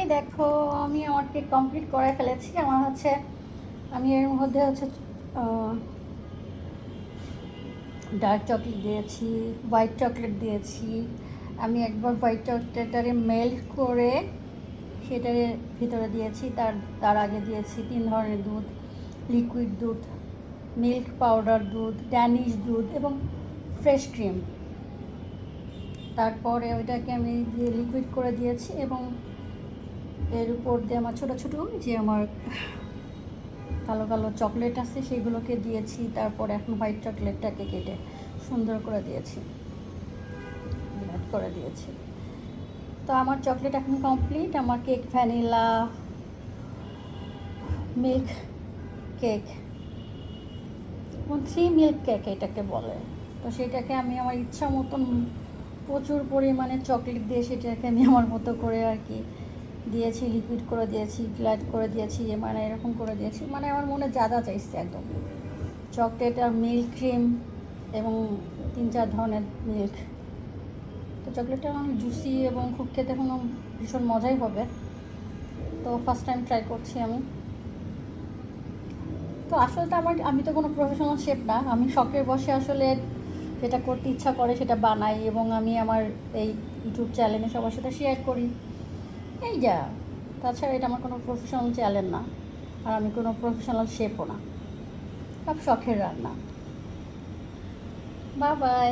এই দেখো, আমি আমার কেক কমপ্লিট করে ফেলেছি। আমি এর মধ্যে ডার্ক চকলেট দিয়েছি, হোয়াইট চকলেট দিয়েছি। আমি একবার হোয়াইট চকলেটটারে মেল্ট করে সেটারে ভিতরে দিয়েছি। তার আগে দিয়েছি 3 ধরনের দুধ: লিকুইড দুধ, মিল্ক পাউডার দুধ, ড্যানিশ দুধ এবং ফ্রেশ ক্রিম। তারপরে ওইটাকে আমি দিয়ে লিকুইড করে দিয়েছি এবং এর উপর দিয়ে আমার ছোটো ছোটো যে আমার কালো কালো চকলেট আছে সেগুলোকে দিয়েছি। তারপর এখন হোয়াইট চকলেটটাকে কেটে সুন্দর করে দিয়েছি, অ্যাড করে দিয়েছি। তো আমার চকলেট এখন কমপ্লিট। আমার cake vanilla milk cake, 3 milk cake এটাকে বলে। তো সেটাকে আমি আমার ইচ্ছা মতন প্রচুর পরিমাণে চকলেট দিয়ে সেটাকে আমি আমার মতো করে আর কি দিয়েছি, লিকুইড করে দিয়েছি, গ্লাইড করে দিয়েছি, মানে এরকম করে দিয়েছি, মানে আমার মনে যা যা চাইছে একদম। চকলেট আর মিল্ক ক্রিম এবং 3-4 ধরনের মিল্ক। তো চকলেটটা অনেক জুসি এবং খুব খেতে কোনো ভীষণ মজাই হবে। তো ফার্স্ট টাইম ট্রাই করছি আমি। তো আসলে তো আমি তো কোনো প্রফেশনাল শেফ না, আমি শখের বসে আসলে যেটা করতে ইচ্ছা করে সেটা বানাই এবং আমি আমার এই ইউটিউব চ্যানেলে সবার সাথে শেয়ার করি, এই যা। তাছাড়া এটা আমার কোনো প্রফেশনাল চ্যানেল না, আর আমি কোনো প্রফেশনাল শেফও না, সব শখের রান্না। Bye bye.